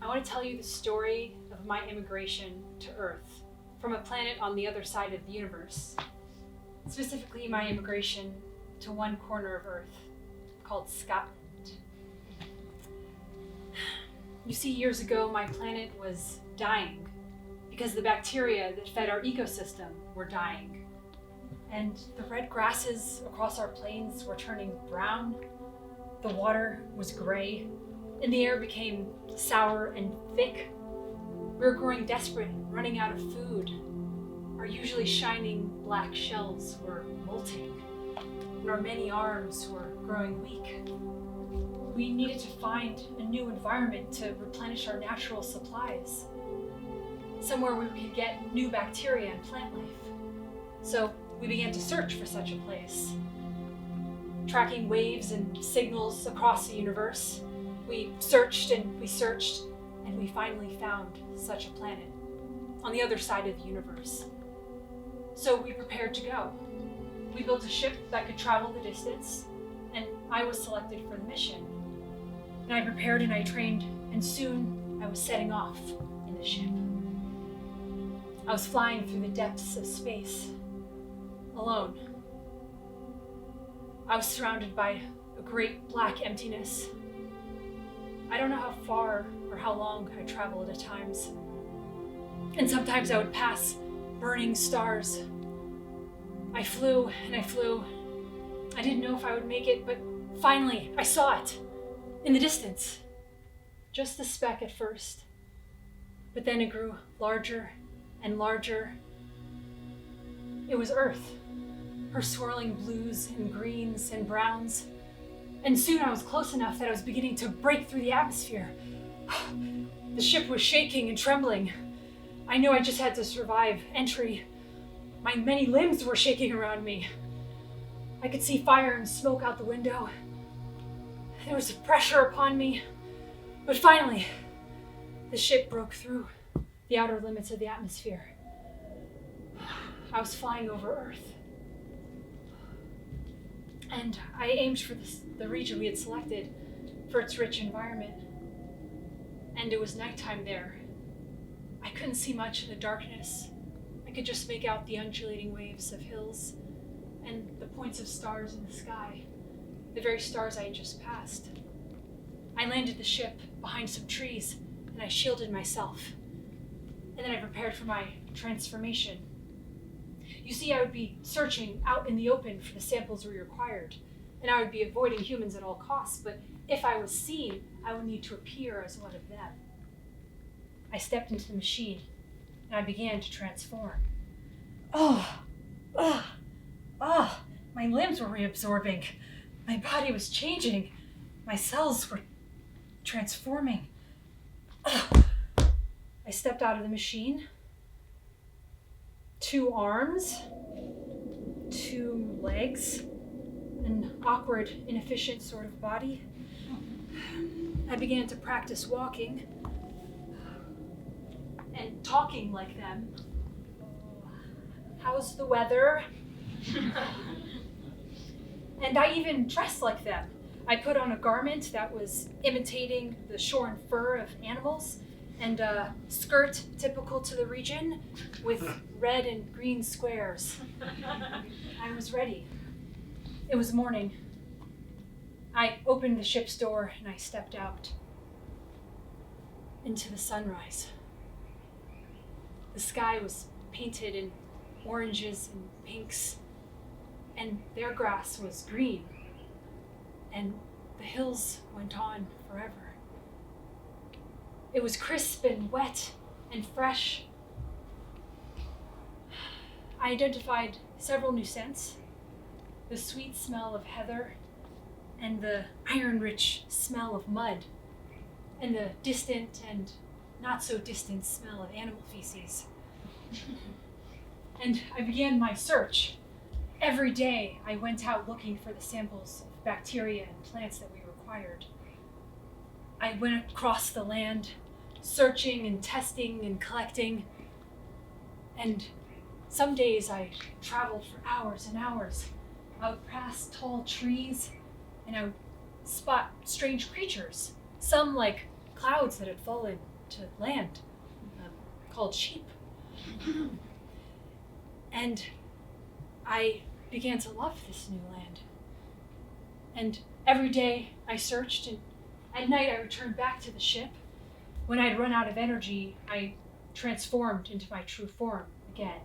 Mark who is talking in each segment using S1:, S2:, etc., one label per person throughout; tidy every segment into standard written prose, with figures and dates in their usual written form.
S1: I want to tell you the story of my immigration to Earth from a planet on the other side of the universe. Specifically, my immigration to one corner of Earth called Scotland. You see, years ago, my planet was dying because the bacteria that fed our ecosystem were dying. And the red grasses across our plains were turning brown. The water was gray, and the air became sour and thick. We were growing desperate, running out of food. Our usually shining black shells were molting, and our many arms were growing weak. We needed to find a new environment to replenish our natural supplies, somewhere where we could get new bacteria and plant life. So we began to search for such a place. Tracking waves and signals across the universe, we searched, and we finally found such a planet on the other side of the universe. So we prepared to go. We built a ship that could travel the distance, and I was selected for the mission. And I prepared and I trained, and soon I was setting off in the ship. I was flying through the depths of space, alone. I was surrounded by a great black emptiness. I don't know how far or how long I traveled at times. And sometimes I would pass burning stars. I flew and I flew. I didn't know if I would make it, but finally I saw it in the distance. Just a speck at first, but then it grew larger and larger. It was Earth, her swirling blues and greens and browns. And soon I was close enough that I was beginning to break through the atmosphere. The ship was shaking and trembling. I knew I just had to survive entry. My many limbs were shaking around me. I could see fire and smoke out the window. There was pressure upon me. But finally, the ship broke through the outer limits of the atmosphere. I was flying over Earth. And I aimed for the region we had selected for its rich environment. And it was nighttime there. I couldn't see much in the darkness. I could just make out the undulating waves of hills and the points of stars in the sky, the very stars I had just passed. I landed the ship behind some trees, and I shielded myself. And then I prepared for my transformation. You see, I would be searching out in the open for the samples we required, and I would be avoiding humans at all costs, but if I was seen, I would need to appear as one of them. I stepped into the machine, and I began to transform. My limbs were reabsorbing. My body was changing. My cells were transforming. I stepped out of the machine. 2 arms, 2 legs, an awkward, inefficient sort of body. I began to practice walking and talking like them. How's the weather? And I even dressed like them. I put on a garment that was imitating the shorn fur of animals, and a skirt typical to the region with red and green squares. I was ready. It was morning. I opened the ship's door and I stepped out into the sunrise. The sky was painted in oranges and pinks, and their grass was green, and the hills went on forever. It was crisp and wet and fresh. I identified several new scents: the sweet smell of heather, and the iron-rich smell of mud, and the distant and not so distant smell of animal feces. And I began my search. Every day I went out looking for the samples of bacteria and plants that we required. I went across the land, searching and testing and collecting. And some days I traveled for hours and hours. I would pass tall trees, and I would spot strange creatures, some like clouds that had fallen to land called sheep. And I began to love this new land. And every day I searched, and at night I returned back to the ship. When I'd run out of energy, I transformed into my true form again.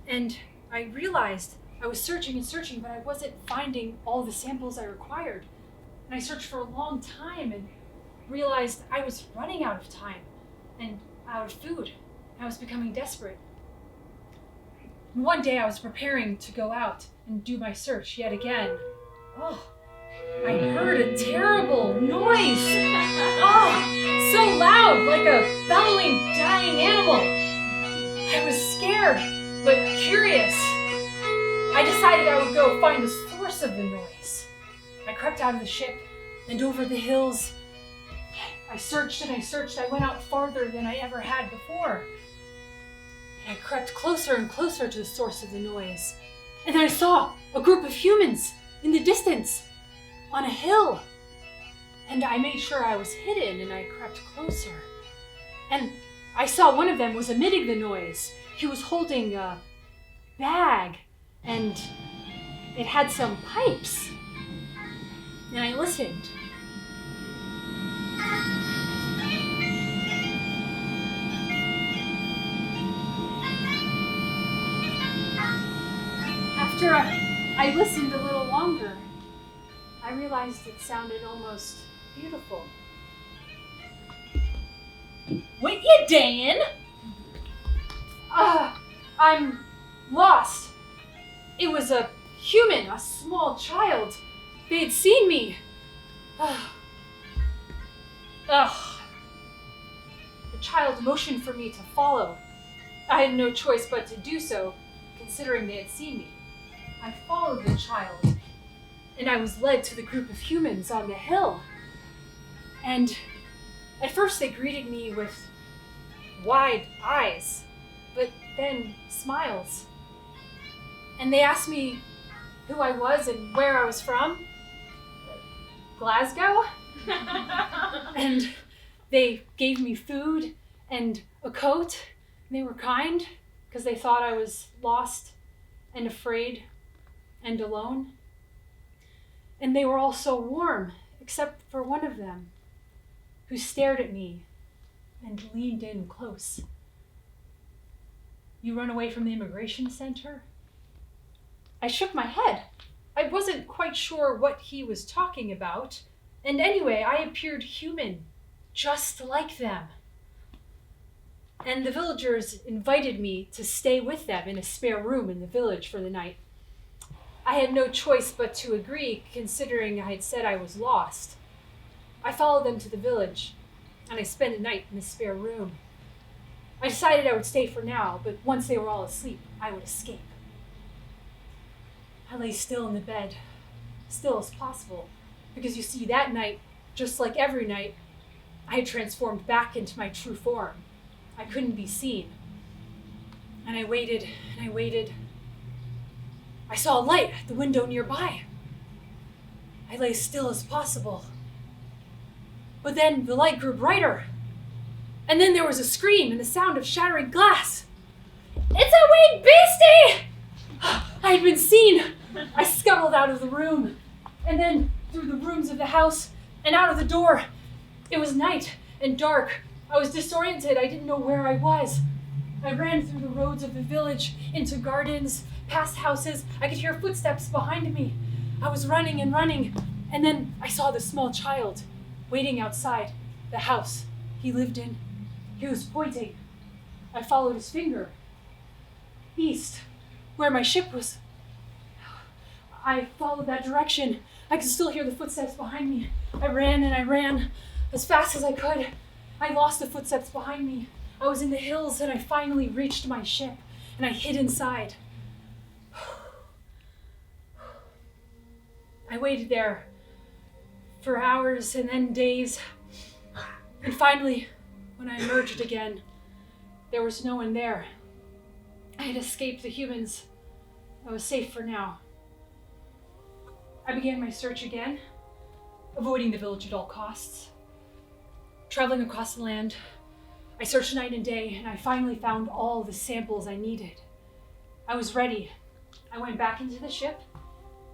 S1: And I realized I was searching and searching, but I wasn't finding all the samples I required. And I searched for a long time and realized I was running out of time and out of food. I was becoming desperate. And one day I was preparing to go out and do my search yet again. Oh, I heard a terrible noise. Oh, so loud, like a bellowing, dying animal. I was scared, but curious. I decided I would go find the source of the noise. I crept out of the ship and over the hills. I searched and I searched. I went out farther than I ever had before. And I crept closer and closer to the source of the noise. And then I saw a group of humans in the distance on a hill. And I made sure I was hidden and I crept closer. And I saw one of them was emitting the noise. He was holding a bag and it had some pipes. And I listened. After I listened a little longer, I realized it sounded almost beautiful. What you dayin'? I'm lost. It was a human, a small child. They had seen me. The child motioned for me to follow. I had no choice but to do so, considering they had seen me. I followed the child, and I was led to the group of humans on the hill. And at first they greeted me with wide eyes, but then smiles. And they asked me who I was and where I was from. Glasgow? And they gave me food and a coat. And they were kind because they thought I was lost and afraid and alone. And they were all so warm, except for one of them, who stared at me and leaned in close. You run away from the immigration center? I shook my head. I wasn't quite sure what he was talking about. And anyway, I appeared human, just like them. And the villagers invited me to stay with them in a spare room in the village for the night. I had no choice but to agree, considering I had said I was lost. I followed them to the village, and I spent the night in the spare room. I decided I would stay for now, but once they were all asleep, I would escape. I lay still in the bed, still as possible, because you see, that night, just like every night, I had transformed back into my true form. I couldn't be seen. And I waited, and I waited. I saw a light at the window nearby. I lay still as possible. But then the light grew brighter. And then there was a scream and the sound of shattering glass. It's a wee beastie! I had been seen. I scuttled out of the room. And then through the rooms of the house and out of the door. It was night and dark. I was disoriented. I didn't know where I was. I ran through the roads of the village, into gardens, past houses. I could hear footsteps behind me. I was running and running. And then I saw the small child waiting outside the house he lived in. He was pointing. I followed his finger. East, where my ship was. I followed that direction. I could still hear the footsteps behind me. I ran and I ran as fast as I could. I lost the footsteps behind me. I was in the hills and I finally reached my ship and I hid inside. I waited there for hours and then days. And finally, when I emerged again, there was no one there. I had escaped the humans. I was safe for now. I began my search again, avoiding the village at all costs. Traveling across the land, I searched night and day, and I finally found all the samples I needed. I was ready. I went back into the ship,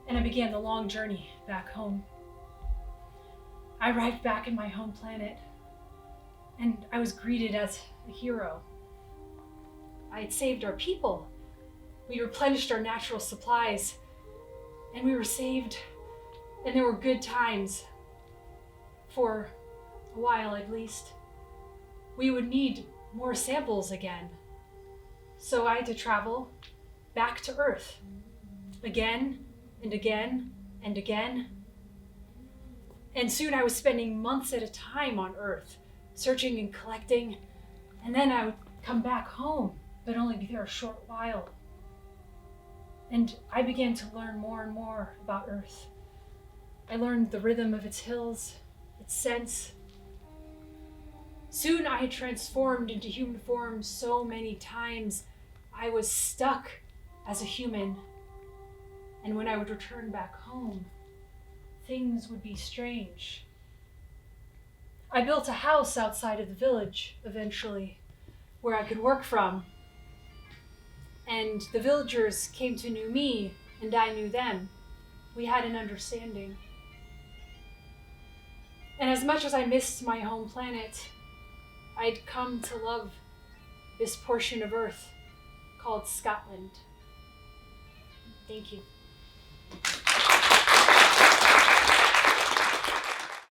S1: and I began the long journey back home. I arrived back in my home planet, and I was greeted as a hero. I had saved our people. We replenished our natural supplies, and we were saved, and there were good times. For a while, at least. We would need more samples again. So I had to travel back to Earth, again and again and again. And soon I was spending months at a time on Earth, searching and collecting, and then I would come back home, but only be there a short while. And I began to learn more and more about Earth. I learned the rhythm of its hills, its scents. Soon I had transformed into human form so many times, I was stuck as a human. And when I would return back home, things would be strange. I built a house outside of the village, eventually, where I could work from. And the villagers came to know me, and I knew them. We had an understanding. And as much as I missed my home planet, I'd come to love this portion of Earth called Scotland. Thank you.